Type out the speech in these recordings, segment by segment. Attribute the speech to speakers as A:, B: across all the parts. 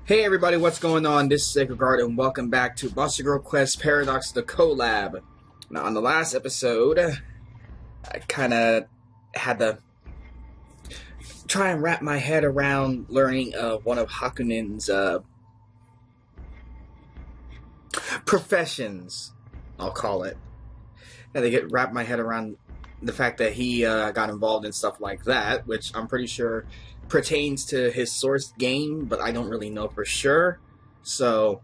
A: Hey everybody, what's going on? This is SacredGuard and welcome back to Boss Girl Quest Paradox the Collab. Now, on the last episode, I kind of had to try and wrap my head around learning one of Hakunen's professions, I'll call it. I had to wrap my head around the fact that he got involved in stuff like that, which I'm pretty sure pertains to his source game, but I don't really know for sure. So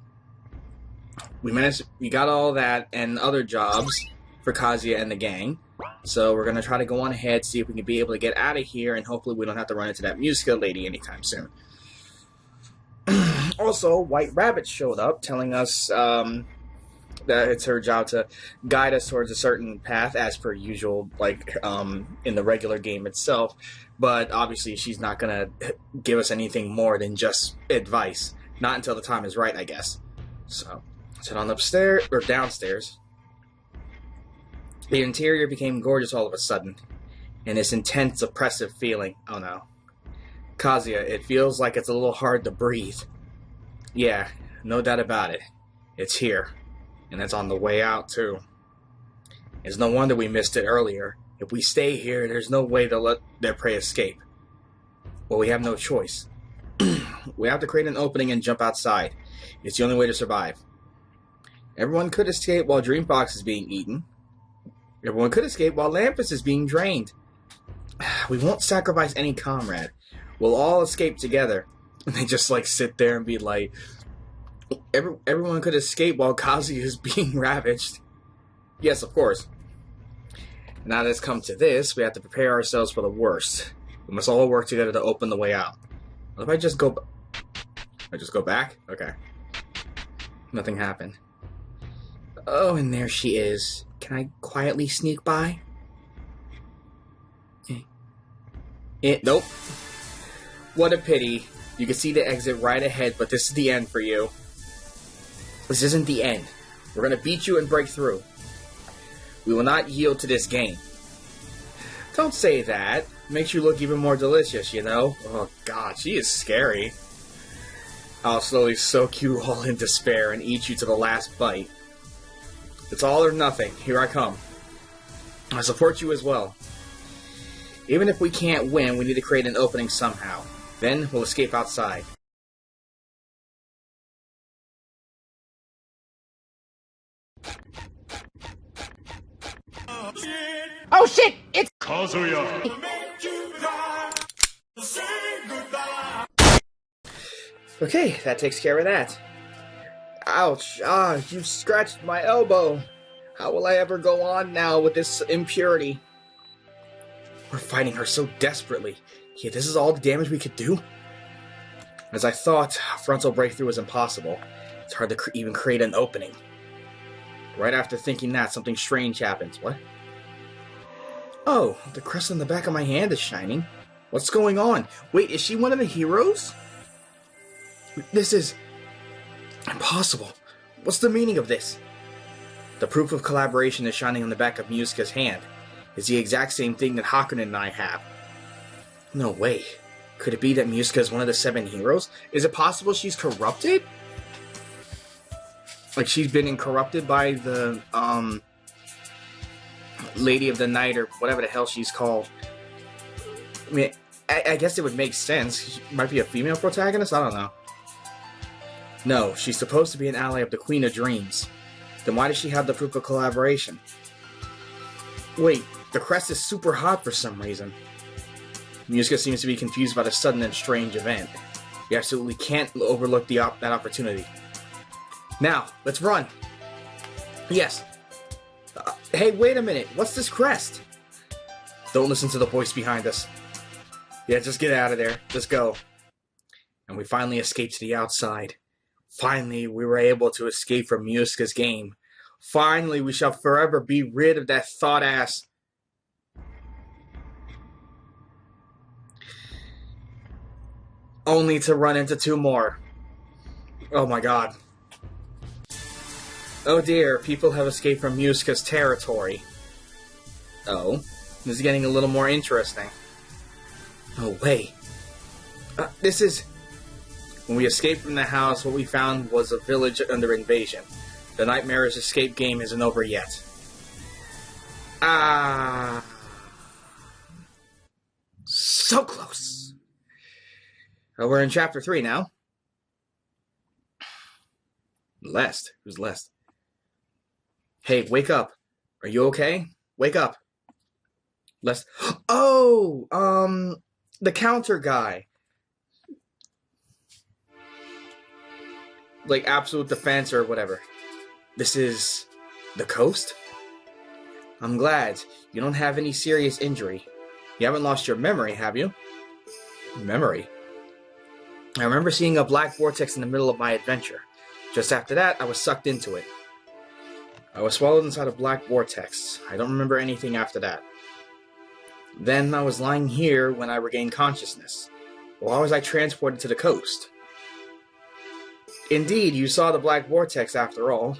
A: we got all that and other jobs for Kazuya and the gang. So we're gonna try to go on ahead, see if we can be able to get out of here, and hopefully we don't have to run into that Musica lady anytime soon. Also, White Rabbit showed up, telling us that it's her job to guide us towards a certain path, as per usual, like in the regular game itself. But obviously, she's not gonna give us anything more than just advice. Not until the time is right, I guess. So let's head on upstairs or downstairs. The interior became gorgeous all of a sudden, and this intense, oppressive feeling. Oh no, Kazuya, it feels like it's a little hard to breathe. Yeah, no doubt about it. It's here. And it's on the way out, too. It's no wonder we missed it earlier. If we stay here, there's no way they'll let their prey escape. Well, we have no choice. We have to create an opening and jump outside. It's the only way to survive. Everyone could escape while Dreambox is being eaten. Everyone could escape while Lampus is being drained. We won't sacrifice any comrade. We'll all escape together. And they just, sit there and be like... Everyone could escape while Kazuya is being ravaged. Yes, of course. Now that it's come to this, we have to prepare ourselves for the worst. We must all work together to open the way out. What if I just go... I just go back? Okay. Nothing happened. Oh, and there she is. Can I quietly sneak by? Nope. What a pity. You can see the exit right ahead, but this is the end for you. This isn't the end. We're going to beat you and break through. We will not yield to this game. Don't say that. It makes you look even more delicious, you know? Oh god, she is scary. I'll slowly soak you all in despair and eat you to the last bite. It's all or nothing. Here I come. I support you as well. Even if we can't win, we need to create an opening somehow. Then we'll escape outside.
B: Oh shit! It's
C: Kazuya!
A: Okay, that takes care of that. Ouch! Ah, you scratched my elbow. How will I ever go on now with this impurity? We're fighting her so desperately. Yeah, this is all the damage we could do? As I thought, frontal breakthrough was impossible. It's hard to even create an opening. Right after thinking that, something strange happens. What? Oh, the crest on the back of my hand is shining. What's going on? Wait, is she one of the heroes? This is... impossible. What's the meaning of this? The proof of collaboration is shining on the back of Musica's hand. It's the exact same thing that Hakunen and I have. No way. Could it be that Musica is one of the 7 heroes? Is it possible she's corrupted? Like she's been corrupted by the, Lady of the Night, or whatever the hell she's called. I mean, I guess it would make sense. She might be a female protagonist? I don't know. No, she's supposed to be an ally of the Queen of Dreams. Then why does she have the proof of collaboration? Wait, the crest is super hot for some reason. Musica seems to be confused by the sudden and strange event. We absolutely can't overlook that opportunity. Now, let's run. Yes. Hey, wait a minute. What's this crest? Don't listen to the voice behind us. Yeah, just get out of there. Just go. And we finally escaped to the outside. Finally, we were able to escape from Musica's game. Finally, we shall forever be rid of that THOT ass. Only to run into 2 more. Oh my god. Oh dear, people have escaped from Musica's territory. Oh, this is getting a little more interesting. Oh wait. This is... When we escaped from the house, what we found was a village under invasion. The nightmarish escape game isn't over yet. Ah. So close. We're in chapter 3 now. Lest. Who's Lest? Hey, wake up. Are you okay? Wake up. Lest. Oh! The counter guy. Like, absolute defense or whatever. This is the coast? I'm glad. You don't have any serious injury. You haven't lost your memory, have you? Memory? I remember seeing a black vortex in the middle of my adventure. Just after that, I was sucked into it. I was swallowed inside a black vortex. I don't remember anything after that. Then I was lying here when I regained consciousness. Why was I transported to the coast? Indeed, you saw the black vortex after all.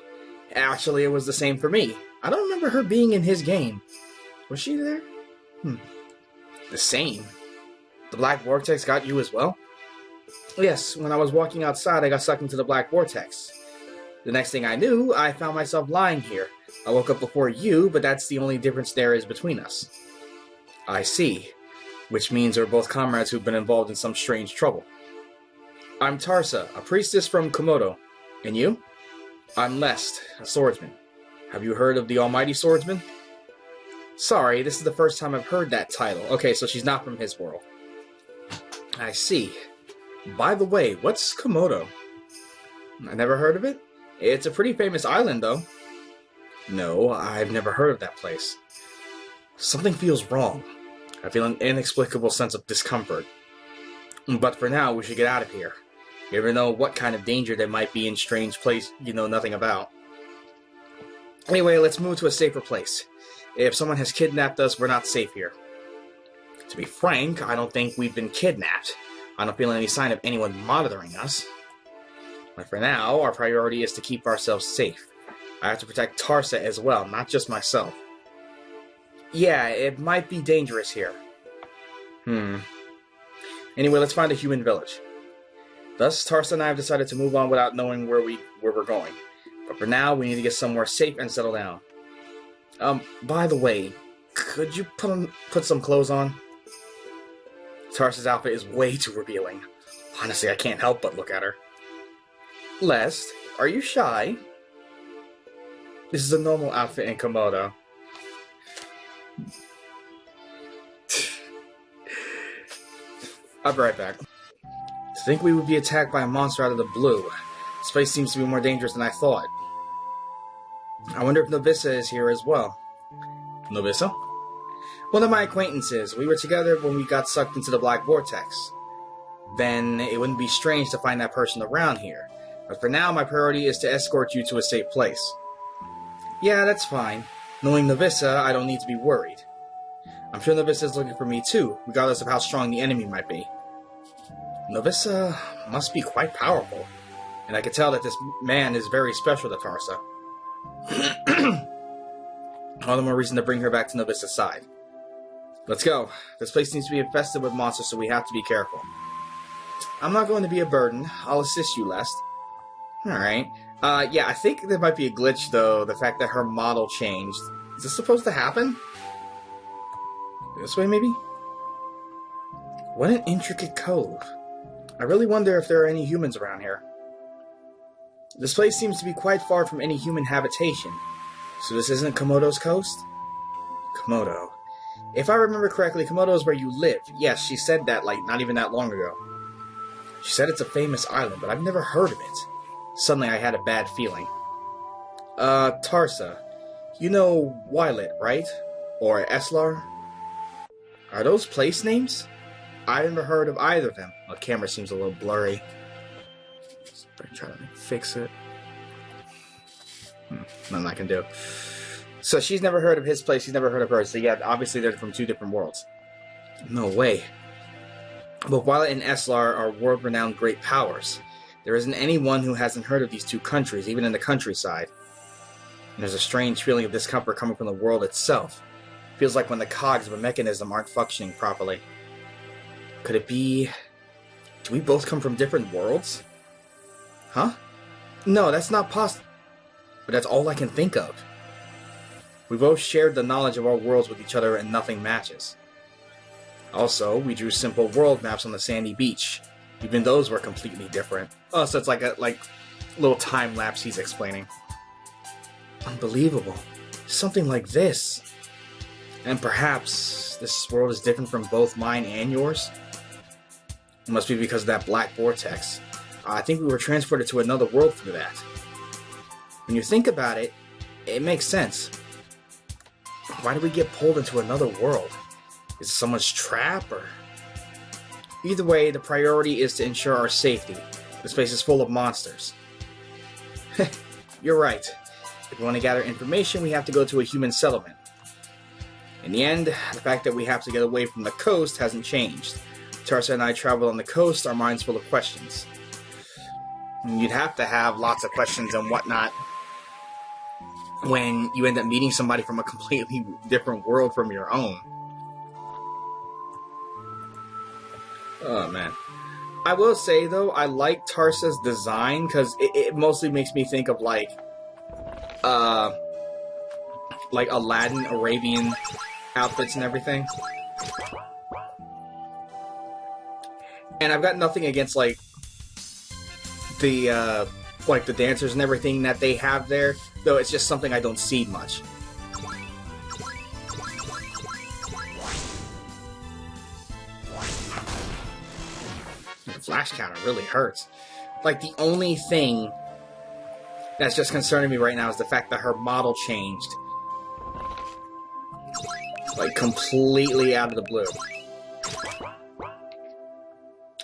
A: Actually, it was the same for me. I don't remember her being in his game. Was she there? The same? The black vortex got you as well? Yes, when I was walking outside, I got sucked into the black vortex. The next thing I knew, I found myself lying here. I woke up before you, but that's the only difference there is between us. I see. Which means we're both comrades who've been involved in some strange trouble. I'm Tarsa, a priestess from Komodo. And you? I'm Lest, a swordsman. Have you heard of the Almighty Swordsman? Sorry, this is the first time I've heard that title. Okay, so she's not from his world. I see. By the way, what's Komodo? I never heard of it? It's a pretty famous island, though. No, I've never heard of that place. Something feels wrong. I feel an inexplicable sense of discomfort. But for now, we should get out of here. You never know what kind of danger there might be in strange place you know nothing about. Anyway, let's move to a safer place. If someone has kidnapped us, we're not safe here. To be frank, I don't think we've been kidnapped. I don't feel any sign of anyone monitoring us. But for now, our priority is to keep ourselves safe. I have to protect Tarsa as well, not just myself. Yeah, it might be dangerous here. Anyway, let's find a human village. Thus, Tarsa and I have decided to move on without knowing where we're going. But for now, we need to get somewhere safe and settle down. By the way, could you put some clothes on? Tarsa's outfit is way too revealing. Honestly, I can't help but look at her. Lest, are you shy? This is a normal outfit in Komodo. I'll be right back. To think we would be attacked by a monster out of the blue. This place seems to be more dangerous than I thought. I wonder if Novissa is here as well. Novissa? One of my acquaintances. We were together when we got sucked into the black vortex. Then it wouldn't be strange to find that person around here. But for now, my priority is to escort you to a safe place. Yeah, that's fine. Knowing Novissa, I don't need to be worried. I'm sure Novissa is looking for me too, regardless of how strong the enemy might be. Novissa must be quite powerful, and I can tell that this man is very special to Tarsa. All the more reason to bring her back to Novissa's side. Let's go. This place seems to be infested with monsters, so we have to be careful. I'm not going to be a burden. I'll assist you, Lest. Alright. Yeah, I think there might be a glitch, though, the fact that her model changed. Is this supposed to happen? This way, maybe? What an intricate cove. I really wonder if there are any humans around here. This place seems to be quite far from any human habitation. So this isn't Komodo's coast? Komodo. If I remember correctly, Komodo is where you live. Yes, she said that, like, not even that long ago. She said it's a famous island, but I've never heard of it. Suddenly I had a bad feeling. Tarsa. You know Wylet, right? Or Eslar? Are those place names? I've never heard of either of them. The camera seems a little blurry. I'm trying to fix it. Nothing I can do. So she's never heard of his place, he's never heard of hers. So yeah, obviously they're from two different worlds. No way. But Wylet and Eslar are world-renowned great powers. There isn't anyone who hasn't heard of these two countries, even in the countryside. And there's a strange feeling of discomfort coming from the world itself. It feels like when the cogs of a mechanism aren't functioning properly. Could it be Do we both come from different worlds? Huh? No, that's not possible. But that's all I can think of. We both shared the knowledge of our worlds with each other and nothing matches. Also, we drew simple world maps on the sandy beach. Even those were completely different. Oh, so it's like a little time lapse he's explaining. Unbelievable. Something like this. And perhaps this world is different from both mine and yours? It must be because of that black vortex. I think we were transported to another world through that. When you think about it, it makes sense. Why did we get pulled into another world? Is it someone's trap, or...? Either way, the priority is to ensure our safety. This place is full of monsters. You're right. If we want to gather information, we have to go to a human settlement. In the end, the fact that we have to get away from the coast hasn't changed. Tarsa and I traveled on the coast, our minds full of questions. You'd have to have lots of questions and whatnot when you end up meeting somebody from a completely different world from your own. Oh, man. I will say, though, I like Tarsa's design, because it mostly makes me think of, like Aladdin, Arabian outfits and everything. And I've got nothing against, like, the dancers and everything that they have there, though it's just something I don't see much. The flash counter really hurts. Like, the only thing that's just concerning me right now is the fact that her model changed. Like, completely out of the blue.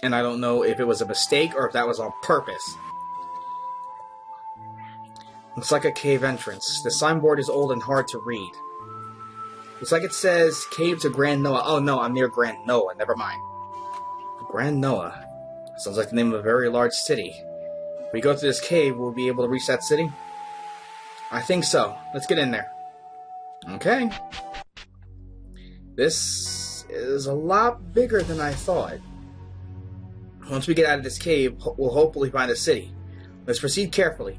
A: And I don't know if it was a mistake or if that was on purpose. Looks like a cave entrance. The signboard is old and hard to read. Looks like it says Cave to Grand Noah. Oh no, I'm near Grand Noah. Never mind. Grand Noah. Sounds like the name of a very large city. If we go to this cave, we'll be able to reach that city? I think so. Let's get in there. Okay. This is a lot bigger than I thought. Once we get out of this cave, we'll hopefully find a city. Let's proceed carefully.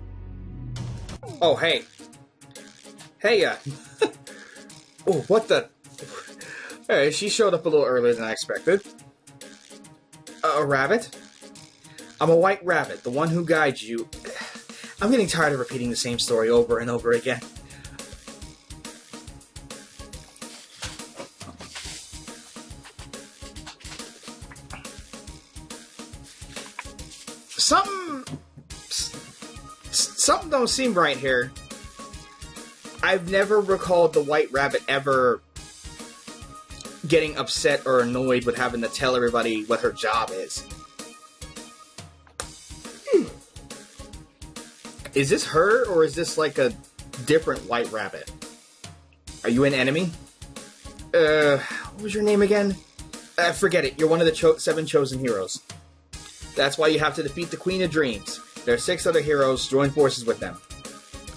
A: Oh, hey. Hey, oh, what the... Alright, she showed up a little earlier than I expected. A rabbit? I'm a white rabbit, the one who guides you. I'm getting tired of repeating the same story over and over again. Something don't seem right here. I've never recalled the White Rabbit ever getting upset or annoyed with having to tell everybody what her job is. Is this her, or is this like a different White Rabbit? Are you an enemy? What was your name again? Forget it. You're one of the 7 chosen heroes. That's why you have to defeat the Queen of Dreams. There are 6 other heroes. Join forces with them.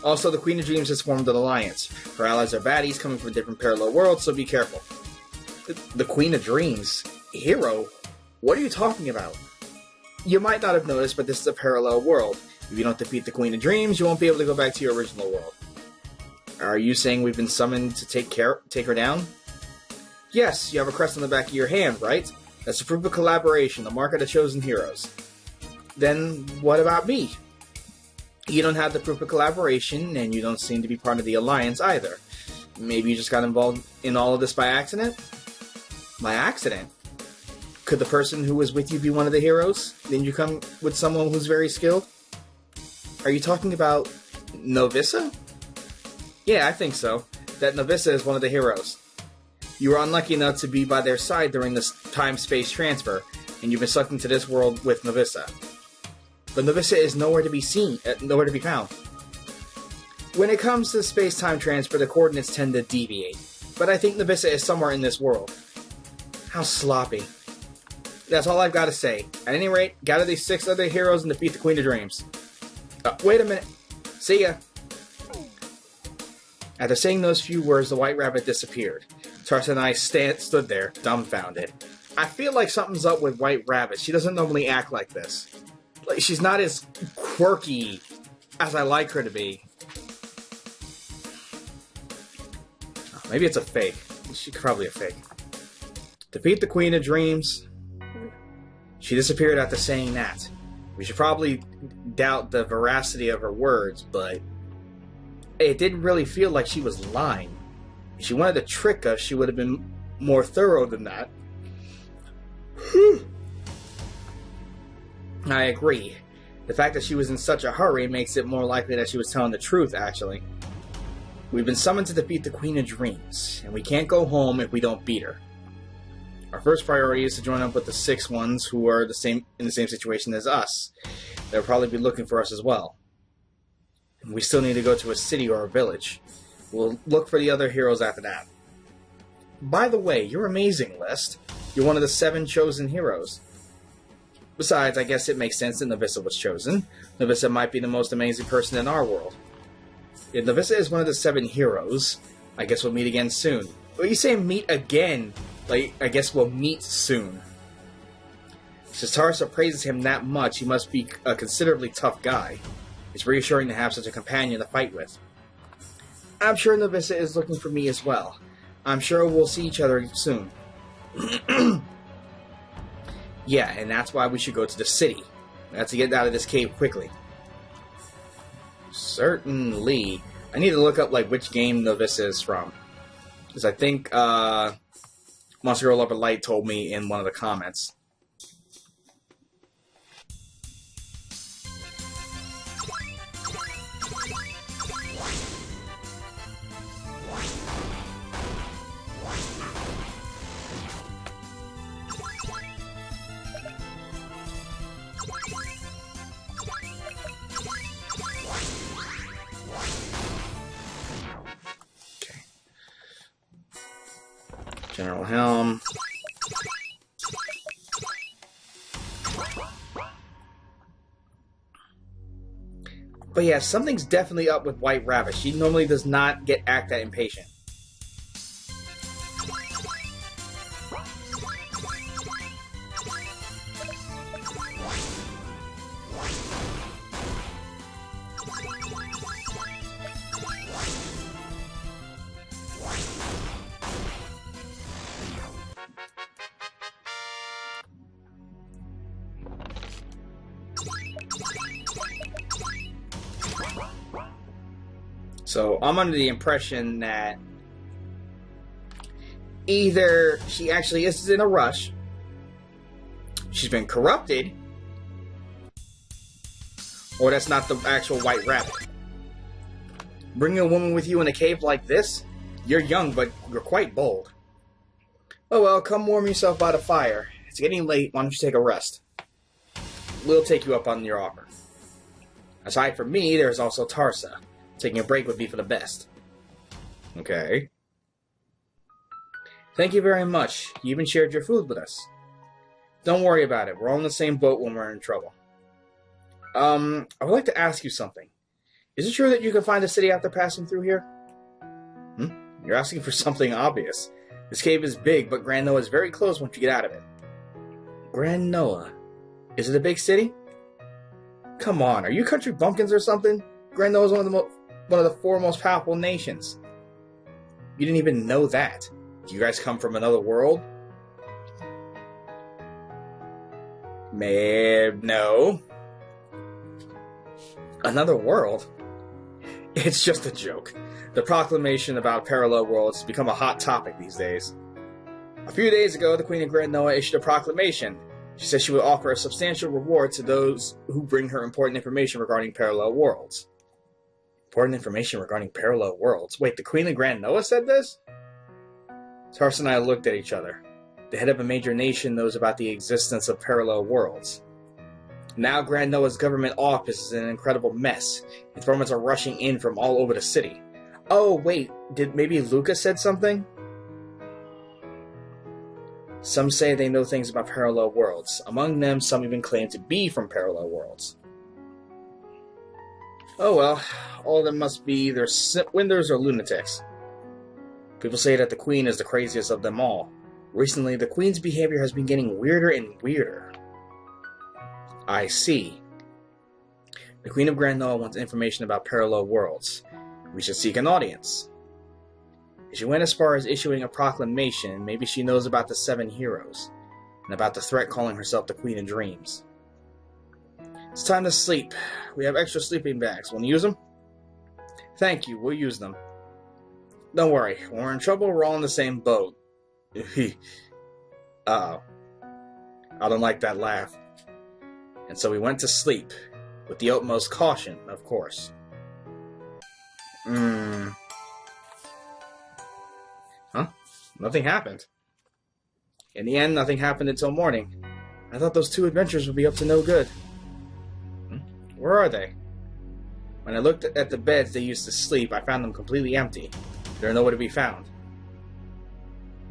A: Also, the Queen of Dreams has formed an alliance. Her allies are baddies coming from different parallel worlds, so be careful. The Queen of Dreams? Hero? What are you talking about? You might not have noticed, but this is a parallel world. If you don't defeat the Queen of Dreams, you won't be able to go back to your original world. Are you saying we've been summoned to take her down? Yes, you have a crest on the back of your hand, right? That's the proof of collaboration, the mark of the chosen heroes. Then what about me? You don't have the proof of collaboration, and you don't seem to be part of the alliance either. Maybe you just got involved in all of this by accident? By accident? Could the person who was with you be one of the heroes? Didn't you come with someone who's very skilled? Are you talking about Novissa? Yeah, I think so. That Novissa is one of the heroes. You were unlucky enough to be by their side during this time-space transfer, and you've been sucked into this world with Novissa. But Novissa is nowhere to be seen, nowhere to be found. When it comes to space-time transfer, the coordinates tend to deviate. But I think Novissa is somewhere in this world. How sloppy. That's all I've got to say. At any rate, gather these 6 other heroes and defeat the Queen of Dreams. Wait a minute. See ya. After saying those few words, the White Rabbit disappeared. Tarsa and I stood there, dumbfounded. I feel like something's up with White Rabbit. She doesn't normally act like this. Like, she's not as quirky as I like her to be. Oh, maybe it's a fake. She's probably a fake. Defeat the Queen of Dreams. She disappeared after saying that. We should probably doubt the veracity of her words, but it didn't really feel like she was lying. If she wanted to trick us, she would have been more thorough than that. I agree. The fact that she was in such a hurry makes it more likely that she was telling the truth, actually. We've been summoned to defeat the Queen of Dreams, and we can't go home if we don't beat her. Our first priority is to join up with the 6 ones who are in the same situation as us. They'll probably be looking for us as well. We still need to go to a city or a village. We'll look for the other heroes after that. By the way, you're amazing, List. You're one of the 7 chosen heroes. Besides, I guess it makes sense that Navissa was chosen. Navissa might be the most amazing person in our world. If Navissa is one of the 7 heroes, I guess we'll meet again soon. Well, you say meet again. Like, I guess we'll meet soon. Since Tarsa praises him that much, he must be a considerably tough guy. It's reassuring to have such a companion to fight with. I'm sure Navissa is looking for me as well. I'm sure we'll see each other soon. Yeah, and that's why we should go to the city. That's to get out of this cave quickly. Certainly. I need to look up, like, which game Navissa is from. Because I think, Monster Girl Upper Light told me in one of the comments. General Helm. But yeah, something's definitely up with White Rabbit. She normally does not act that impatient. So I'm under the impression that either she actually is in a rush, she's been corrupted, or that's not the actual White Rabbit. Bringing a woman with you in a cave like this? You're young, but you're quite bold. Oh well, come warm yourself by the fire. It's getting late, why don't you take a rest? We'll take you up on your offer. Aside from me, there's also Tarsa. Taking a break would be for the best. Okay. Thank you very much. You even shared your food with us. Don't worry about it. We're all in the same boat when we're in trouble. I would like to ask you something. Is it true that you can find the city after passing through here? You're asking for something obvious. This cave is big, but Grand Noah is very close once you get out of it. Grand Noah? Is it a big city? Come on, are you country bumpkins or something? Grand Noah is one of the 4 most powerful nations. You didn't even know that. Do you guys come from another world? No. Another world? It's just a joke. The proclamation about parallel worlds has become a hot topic these days. A few days ago, the Queen of Grand Noah issued a proclamation. She said she would offer a substantial reward to those who bring her important information regarding parallel worlds. Important information regarding parallel worlds? Wait, the Queen of Grand Noah said this? Tarsa and I looked at each other. The head of a major nation knows about the existence of parallel worlds. Now Grand Noah's government office is in an incredible mess. Informants are rushing in from all over the city. Oh, wait, did maybe Lucas said something? Some say they know things about parallel worlds. Among them, some even claim to be from parallel worlds. Oh well, all of them must be either winders or lunatics. People say that the Queen is the craziest of them all. Recently, the Queen's behavior has been getting weirder and weirder. I see. The Queen of Granola wants information about parallel worlds. We should seek an audience. If she went as far as issuing a proclamation, maybe she knows about the 7 heroes, and about the threat calling herself the Queen of Dreams. It's time to sleep. We have extra sleeping bags. Want to use them? Thank you, we'll use them. Don't worry, when we're in trouble, we're all in the same boat. Uh-oh. I don't like that laugh. And so we went to sleep, with the utmost caution, of course. Huh? Nothing happened. In the end, nothing happened until morning. I thought those 2 adventurers would be up to no good. Where are they? When I looked at the beds they used to sleep, I found them completely empty. They're nowhere to be found.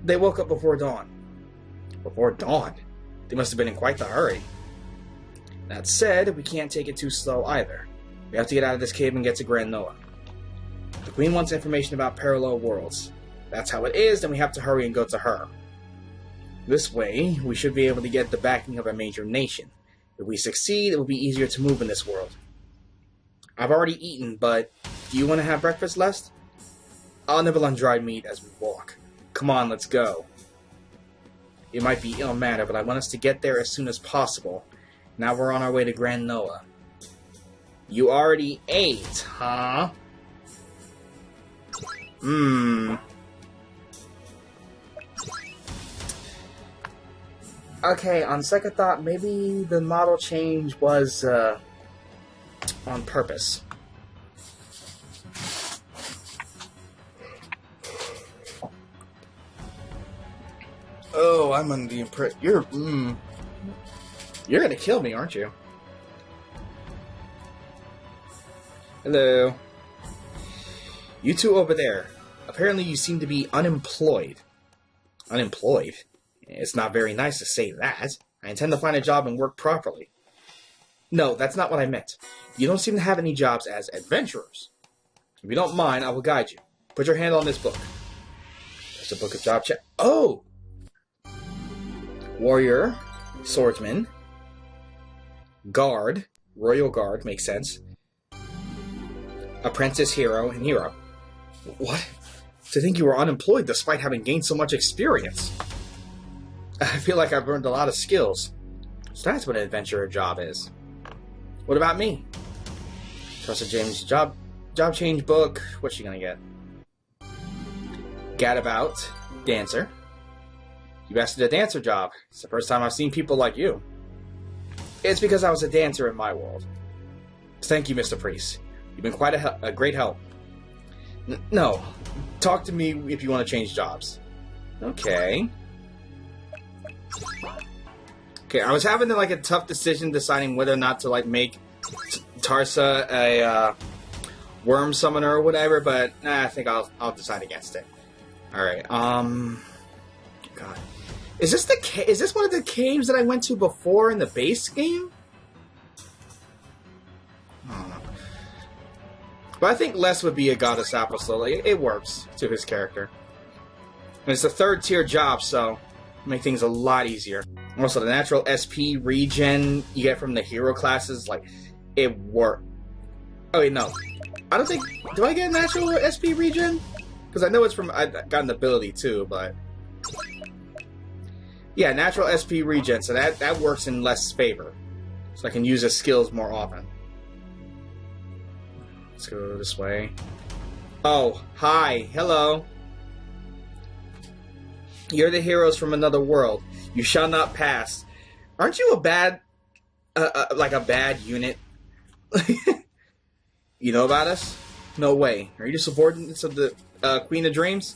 A: They woke up before dawn. Before dawn? They must have been in quite the hurry. That said, we can't take it too slow either. We have to get out of this cave and get to Granola. The Queen wants information about parallel worlds. That's how it is, then we have to hurry and go to her. This way, we should be able to get the backing of a major nation. If we succeed, it will be easier to move in this world. I've already eaten, but do you want to have breakfast, Les? I'll nibble on dried meat as we walk. Come on, let's go. It might be ill manner, but I want us to get there as soon as possible. Now we're on our way to Granola. You already ate, huh? Okay, on second thought, maybe the model change was, on purpose. Oh, I'm under the impression... You're gonna kill me, aren't you? Hello. You two over there. Apparently you seem to be unemployed. Unemployed? It's not very nice to say that. I intend to find a job and work properly. No, that's not what I meant. You don't seem to have any jobs as adventurers. If you don't mind, I will guide you. Put your hand on this book. There's a book of job check. Oh! Warrior, swordsman, guard, royal guard, makes sense. Apprentice, hero, and hero. What? To think you were unemployed despite having gained so much experience. I feel like I've earned a lot of skills. So that's what an adventurer job is. What about me? Tarsa James, job change book. What's she gonna get? Gadabout, dancer. You asked a dancer job. It's the first time I've seen people like you. It's because I was a dancer in my world. Thank you, Mr. Priest. You've been quite a great help. No. Talk to me if you want to change jobs. Okay. Okay, I was having like a tough decision deciding whether or not to like make Tarsa a worm summoner or whatever, but I think I'll decide against it. All right. God. Is this one of the caves that I went to before in the base game? I don't know. But I think Les would be a goddess apostol. Like, it works to his character. And it's a 3rd tier job, so make things a lot easier. Also, the natural SP regen you get from the hero classes, like, it works. Oh wait, no. I don't think... Do I get a natural SP regen? Because I know it's from... I got an ability too, but... Yeah, natural SP regen, so that works in less favor. So I can use his skills more often. Let's go this way. Oh, hi. Hello. You're the heroes from another world. You shall not pass. Aren't you a bad... like a bad unit? You know about us? No way. Are you the subordinates of the Queen of Dreams?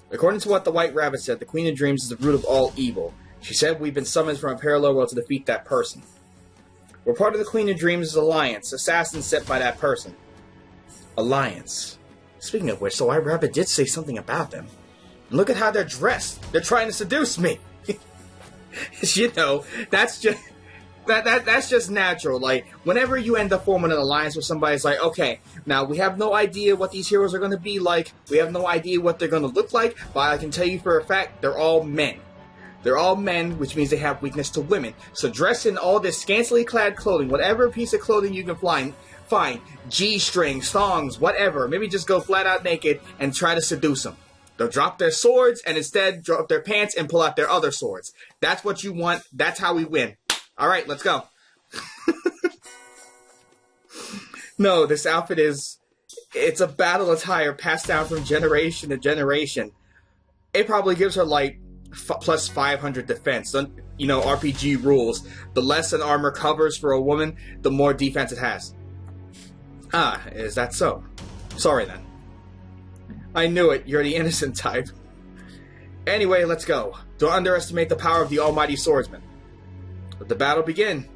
A: According to what the White Rabbit said, the Queen of Dreams is the root of all evil. She said we've been summoned from a parallel world to defeat that person. We're part of the Queen of Dreams' alliance, assassins sent by that person. Alliance. Speaking of which, the White Rabbit did say something about them. And look at how they're dressed. They're trying to seduce me. You know, that's just... That's just natural. Like, whenever you end up forming an alliance with somebody, it's like, okay, now we have no idea what these heroes are going to be like. We have no idea what they're going to look like, but I can tell you for a fact, they're all men. They're all men, which means they have weakness to women. So dress in all this scantily clad clothing, whatever piece of clothing you can find, G-strings, thongs, whatever. Maybe just go flat out naked and try to seduce them. They'll drop their swords and instead drop their pants and pull out their other swords. That's what you want. That's how we win. All right, let's go. No, this outfit it's a battle attire passed down from generation to generation. It probably gives her like plus 500 defense. You know, RPG rules. The less an armor covers for a woman, the more defense it has. Ah, is that so? Sorry then. I knew it. You're the innocent type. Anyway, let's go. Don't underestimate the power of the almighty swordsman. Let the battle begin.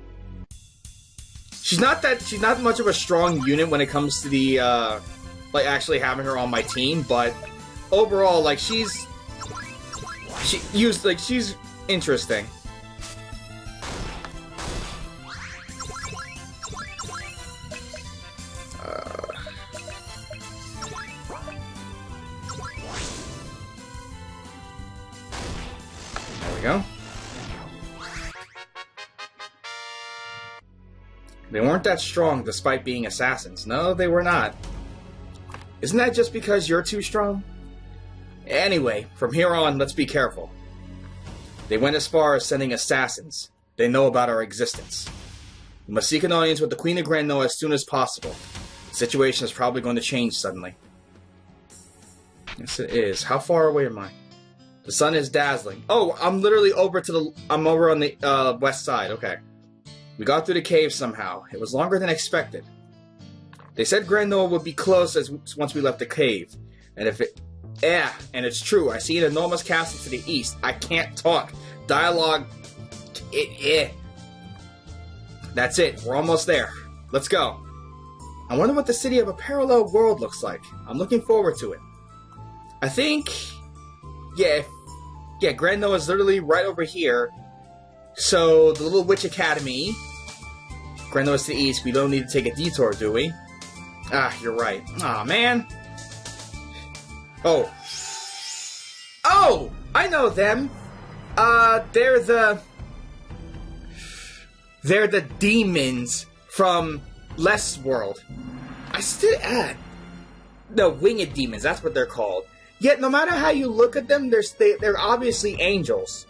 A: She's not much of a strong unit when it comes to the like actually having her on my team, but overall, like she's interesting. There we go. They weren't that strong despite being assassins. No, they were not. Isn't that just because you're too strong? Anyway, from here on, let's be careful. They went as far as sending assassins. They know about our existence. We must seek an audience with the Queen of Grandnoa as soon as possible. The situation is probably going to change suddenly. Yes, it is. How far away am I? The sun is dazzling. Oh, I'm literally I'm over on the west side. Okay. We got through the cave somehow. It was longer than expected. They said Grandnoa would be close once we left the cave. And and it's true. I see an enormous castle to the east. I can't talk. Dialogue. That's it. We're almost there. Let's go. I wonder what the city of a parallel world looks like. I'm looking forward to it. I think... Yeah, Grandnoa is literally right over here. So, the Little Witch Academy. Grandnoa's to the east. We don't need to take a detour, do we? Ah, you're right. Aw, man. Oh. Oh! I know them. They're the demons from Less World. No, winged demons. That's what they're called. Yet, no matter how you look at them, they're obviously angels.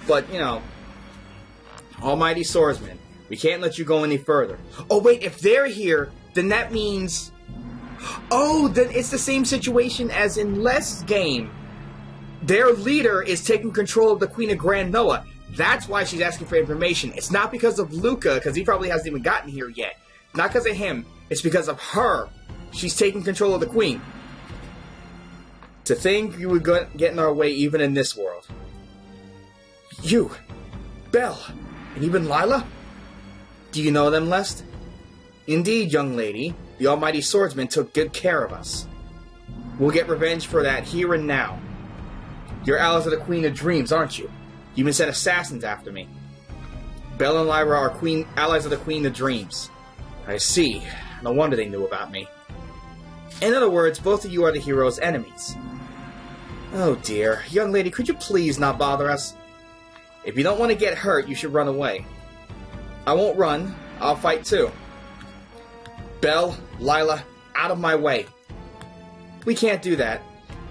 A: But, you know, almighty swordsman, we can't let you go any further. Oh, wait, if they're here, then that means... Oh, then it's the same situation as in Less game. Their leader is taking control of the Queen of Grandnoa. That's why she's asking for information. It's not because of Luca, because he probably hasn't even gotten here yet. Not because of him. It's because of her. She's taking control of the Queen. To think you would get in our way even in this world. You, Belle, and even Lila? Do you know them, Lest? Indeed, young lady, the almighty swordsman took good care of us. We'll get revenge for that here and now. You're allies of the Queen of Dreams, aren't you? You even sent assassins after me. Belle and Lyra are allies of the Queen of Dreams. I see. No wonder they knew about me. In other words, both of you are the hero's enemies. Oh dear. Young lady, could you please not bother us? If you don't want to get hurt, you should run away. I won't run. I'll fight too. Belle, Lila, out of my way. We can't do that.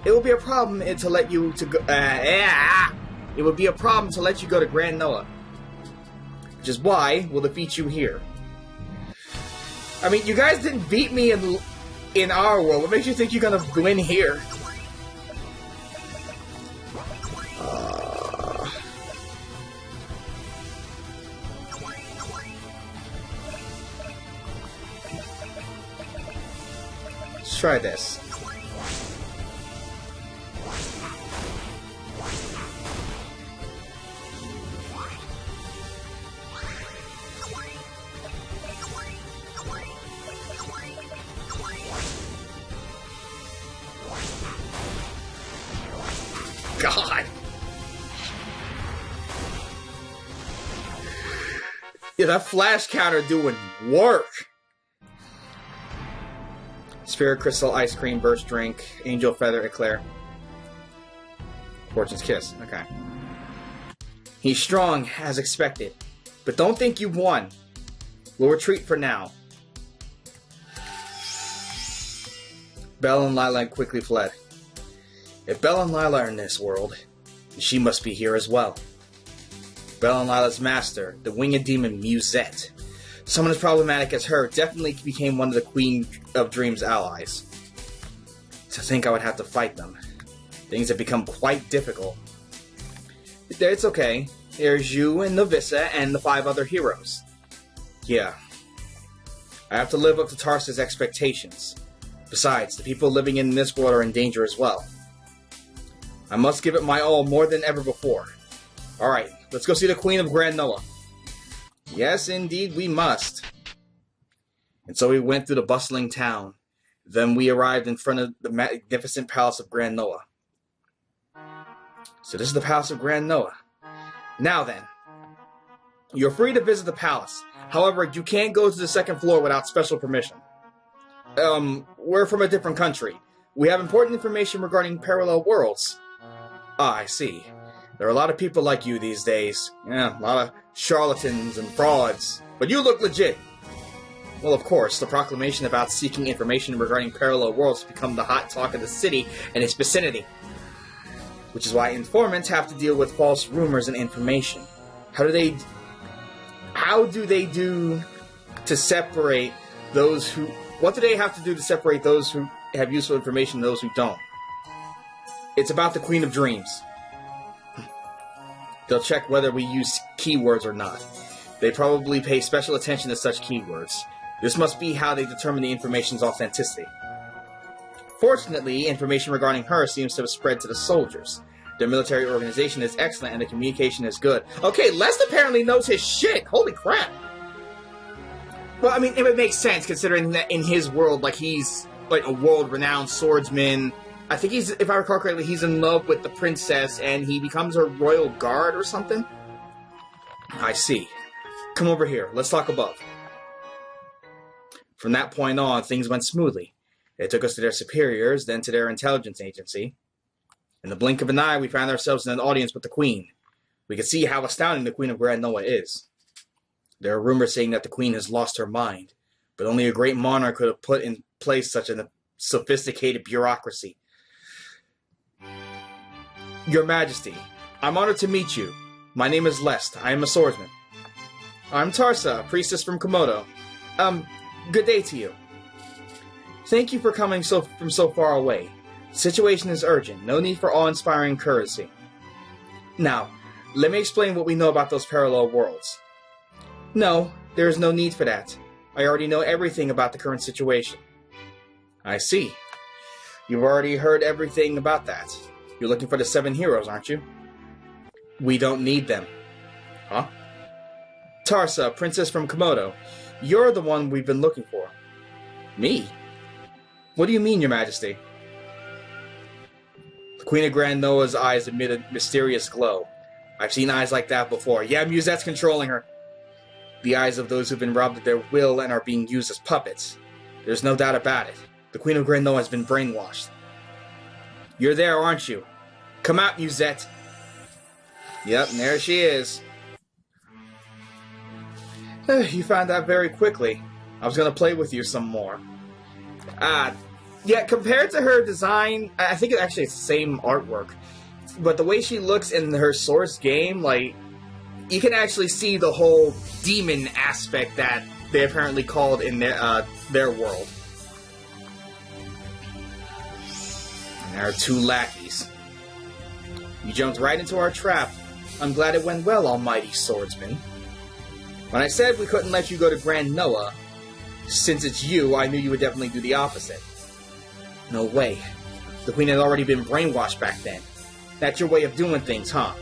A: It will be a problem to let you go to Grandnoa. Which is why we'll defeat you here. I mean, you guys didn't beat me in our world. What makes you think you're gonna win here? Let's try this. God. Yeah, that flash counter doing work. Spirit Crystal, Ice Cream, Burst Drink, Angel Feather, Eclair. Fortune's Kiss. Okay. He's strong, as expected. But don't think you've won. We'll retreat for now. Belle and Lila quickly fled. If Belle and Lila are in this world, she must be here as well. Belle and Lila's master, the winged demon Musette. Someone as problematic as her definitely became one of the Queen of Dreams' allies. To think I would have to fight them. Things have become quite difficult. It's okay. There's you and Novissa and the 5 other heroes. Yeah. I have to live up to Tarsa's expectations. Besides, the people living in this world are in danger as well. I must give it my all more than ever before. Alright, let's go see the Queen of Grand Noah. Yes, indeed, we must. And so we went through the bustling town. Then we arrived in front of the magnificent palace of Grand Noah. So this is the palace of Grand Noah. Now then, you're free to visit the palace. However, you can't go to the 2nd floor without special permission. We're from a different country. We have important information regarding parallel worlds. Ah, I see. There are a lot of people like you these days. Yeah, a lot of charlatans and frauds. But you look legit. Well, of course, the proclamation about seeking information regarding parallel worlds has become the hot talk of the city and its vicinity. Which is why informants have to deal with false rumors and information. How do they do to separate those who... What do they have to do to separate those who have useful information and those who don't? It's about the Queen of Dreams. They'll check whether we use keywords or not. They probably pay special attention to such keywords. This must be how they determine the information's authenticity. Fortunately, information regarding her seems to have spread to the soldiers. Their military organization is excellent and the communication is good. Okay, Lest apparently knows his shit! Holy crap! Well, I mean, it makes sense considering that in his world, like, he's like a world-renowned swordsman. I think he's, if I recall correctly, he's in love with the princess and he becomes her royal guard or something? I see. Come over here. Let's talk above. From that point on, things went smoothly. They took us to their superiors, then to their intelligence agency. In the blink of an eye, we found ourselves in an audience with the Queen. We could see how astounding the Queen of Grand Noah is. There are rumors saying that the Queen has lost her mind, but only a great monarch could have put in place such a sophisticated bureaucracy. Your Majesty, I'm honored to meet you. My name is Lest. I am a swordsman. I'm Tarsa, a priestess from Komodo. Good day to you. Thank you for coming from so far away. The situation is urgent. No need for awe-inspiring courtesy. Now, let me explain what we know about those parallel worlds. No, there is no need for that. I already know everything about the current situation. I see. You've already heard everything about that. You're looking for the 7 heroes, aren't you? We don't need them. Huh? Tarsa, princess from Komodo. You're the one we've been looking for. Me? What do you mean, Your Majesty? The Queen of Grand Noah's eyes emit a mysterious glow. I've seen eyes like that before. Yeah, Musette's controlling her. The eyes of those who've been robbed of their will and are being used as puppets. There's no doubt about it. The Queen of Grand Noah has been brainwashed. You're there, aren't you? Come out, Musette. Yep, and there she is. You found out very quickly. I was going to play with you some more. Yeah, compared to her design, I think it's the same artwork. But the way she looks in her source game, like, you can actually see the whole demon aspect that they apparently called in their world. And there are 2 lackeys. You jumped right into our trap. I'm glad it went well, almighty swordsman. When I said we couldn't let you go to Grand Noah, since it's you, I knew you would definitely do the opposite. No way. The Queen had already been brainwashed back then. That's your way of doing things, huh?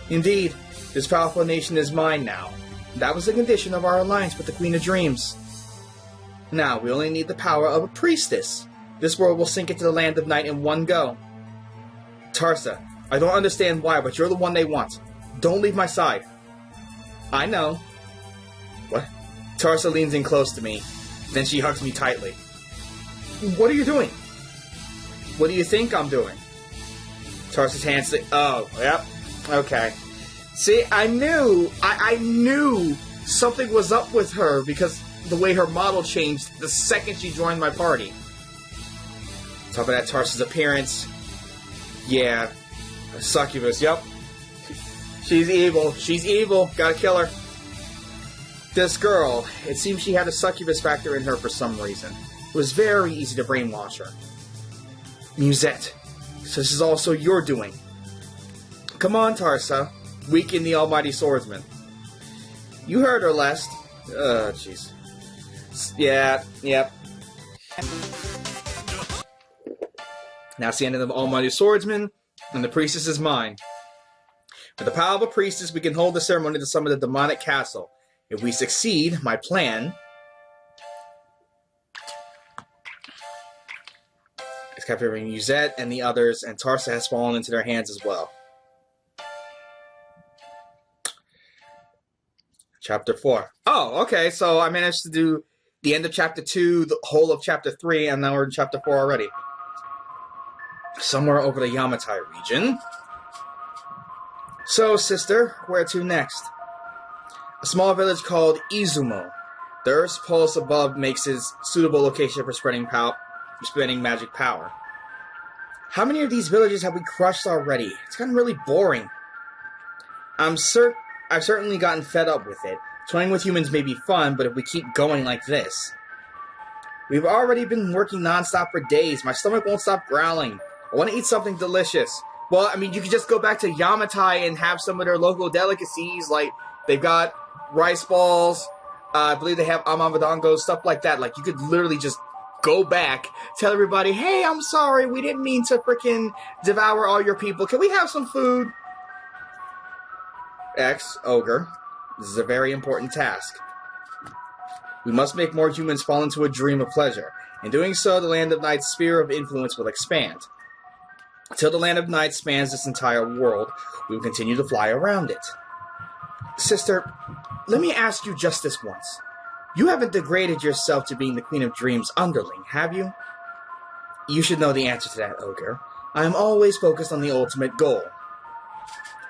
A: Indeed, this powerful nation is mine now. That was the condition of our alliance with the Queen of Dreams. Now, we only need the power of a priestess. This world will sink into the land of night in one go. Tarsa, I don't understand why, but you're the one they want. Don't leave my side. I know. Tarsa leans in close to me. Then she hugs me tightly. What are you doing? What do you think I'm doing? Tarsa's hands say, oh, yep, okay. See, I knew something was up with her because the way her model changed the second she joined my party. Top of that, Tarsa's appearance. Yeah, a succubus, yep. She's evil. She's evil. Gotta kill her. This girl, it seems she had a succubus factor in her for some reason. It was very easy to brainwash her. Musette, so this is also your doing. Come on, Tarsa. Weaken the almighty swordsman. You heard her last. Jeez. Yeah, yep. Now it's the end of the almighty swordsman, and the priestess is mine. With the power of a priestess, we can hold the ceremony to summon the demonic castle. If we succeed, my plan is capturing Musette and the others, and Tarsa has fallen into their hands as well. Chapter 4. Oh, okay, so I managed to do the end of Chapter 2, the whole of Chapter 3, and now we're in Chapter 4 already. Somewhere over the Yamatai region. So, sister, where to next? A small village called Izumo. The Earth's pulse above makes it suitable location for spreading magic power. How many of these villages have we crushed already? It's gotten really boring. I've certainly gotten fed up with it. Toying with humans may be fun, but if we keep going like this... We've already been working non-stop for days. My stomach won't stop growling. I want to eat something delicious. Well, I mean, you could just go back to Yamatai and have some of their local delicacies, like, they've got rice balls, I believe they have amabadongos, stuff like that. Like, you could literally just go back, tell everybody, hey, I'm sorry, we didn't mean to frickin' devour all your people. Can we have some food? X, Ogre, this is a very important task. We must make more humans fall into a dream of pleasure. In doing so, the Land of Night's sphere of influence will expand. Until the Land of Night spans this entire world, we will continue to fly around it. Sister, let me ask you just this once. You haven't degraded yourself to being the Queen of Dreams' underling, have you? You should know the answer to that, Ogre. I am always focused on the ultimate goal.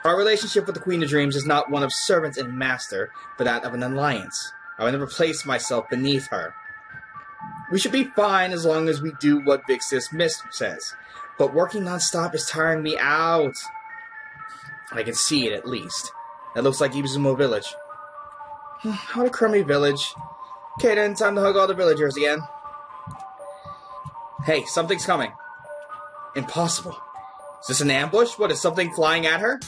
A: Our relationship with the Queen of Dreams is not one of servant and master, but that of an alliance. I will never place myself beneath her. We should be fine as long as we do what Big Sis Mist says. But working non-stop is tiring me out. I can see it, at least. That looks like Izumo Village. What a crummy village. Okay then, time to hug all the villagers again. Hey, something's coming. Impossible. Is this an ambush? What, is something flying at her?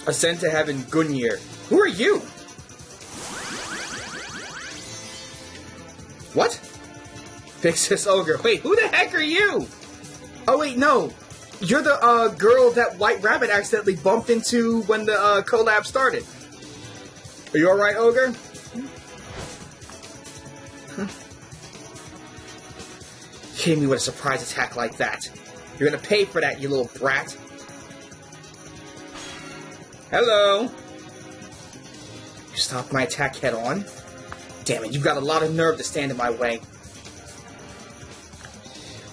A: Ascend to heaven, Gungnir. Who are you? What? Big Sis Ogre. Wait, who the heck are you? Oh wait, no. You're the girl that White Rabbit accidentally bumped into when the collab started. Are you alright, Ogre? Kidding me with a surprise attack like that. You're gonna pay for that, you little brat. Hello. You stopped my attack head on? Damn it, you've got a lot of nerve to stand in my way.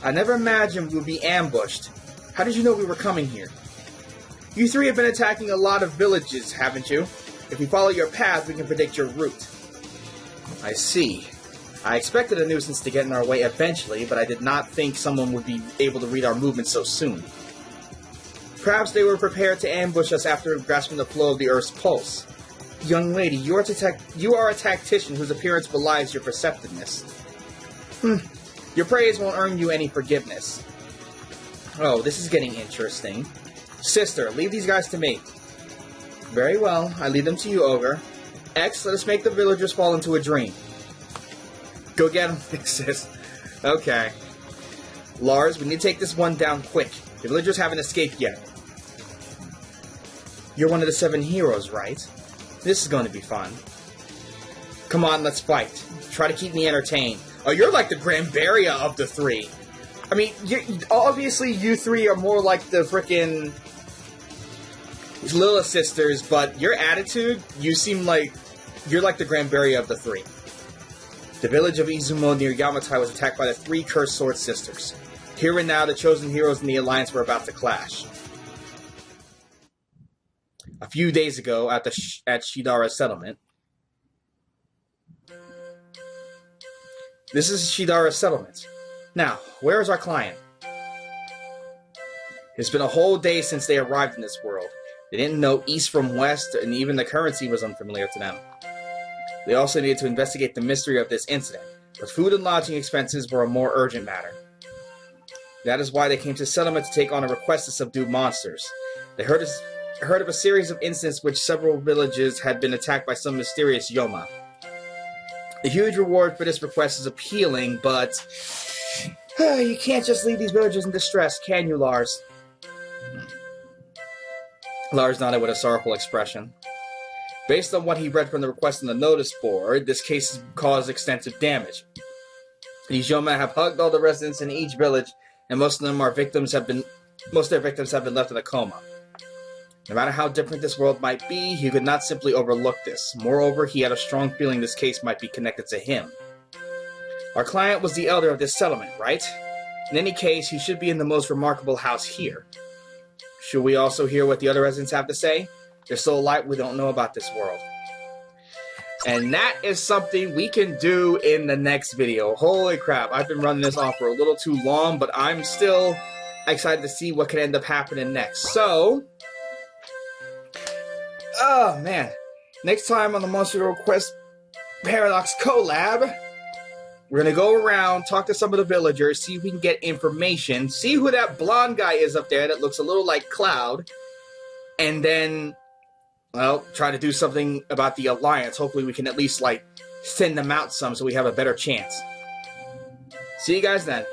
A: I never imagined we would be ambushed. How did you know we were coming here? You three have been attacking a lot of villages, haven't you? If we follow your path, we can predict your route. I see. I expected a nuisance to get in our way eventually, but I did not think someone would be able to read our movements so soon. Perhaps they were prepared to ambush us after grasping the flow of the Earth's pulse. Young lady, you are a tactician whose appearance belies your perceptiveness. Your praise won't earn you any forgiveness. Oh, this is getting interesting. Sister, leave these guys to me. Very well, I leave them to you, Ogre. X, let us make the villagers fall into a dream. Go get them, sis. Okay. Lars, we need to take this one down quick. The villagers haven't escaped yet. You're one of the 7 heroes, right? This is going to be fun. Come on, let's fight. Try to keep me entertained. Oh, you're like the Granbaria of the 3. I mean, obviously you 3 are more like the frickin' Lilith sisters, but your attitude, you seem like You're like the Granberry of the three. The village of Izumo near Yamatai was attacked by the three cursed sword sisters. Here and now, the chosen heroes in the Alliance were about to clash. A few days ago, at Shidara's settlement. This is Shidara's settlement. Now, where is our client? It's been a whole day since they arrived in this world. They didn't know east from west, and even the currency was unfamiliar to them. They also needed to investigate the mystery of this incident, but food and lodging expenses were a more urgent matter. That is why they came to the settlement to take on a request to subdue monsters. They heard of a series of incidents which several villages had been attacked by some mysterious Yoma. The huge reward for this request is appealing, but you can't just leave these villagers in distress, can you, Lars? Lars nodded with a sorrowful expression. Based on what he read from the request on the notice board, this case has caused extensive damage. These Yoma have hugged all the residents in each village, and most of their victims have been left in a coma. No matter how different this world might be, he could not simply overlook this. Moreover, he had a strong feeling this case might be connected to him. Our client was the elder of this settlement, right? In any case, he should be in the most remarkable house here. Should we also hear what the other residents have to say? There's still a lot we don't know about this world. And that is something we can do in the next video. Holy crap, I've been running this off for a little too long, but I'm still excited to see what can end up happening next. So, oh man, next time on the Monster Request Paradox Collab, we're going to go around, talk to some of the villagers, see if we can get information, see who that blonde guy is up there that looks a little like Cloud, and then, well, try to do something about the Alliance. Hopefully we can at least, like, thin them out some so we have a better chance. See you guys then.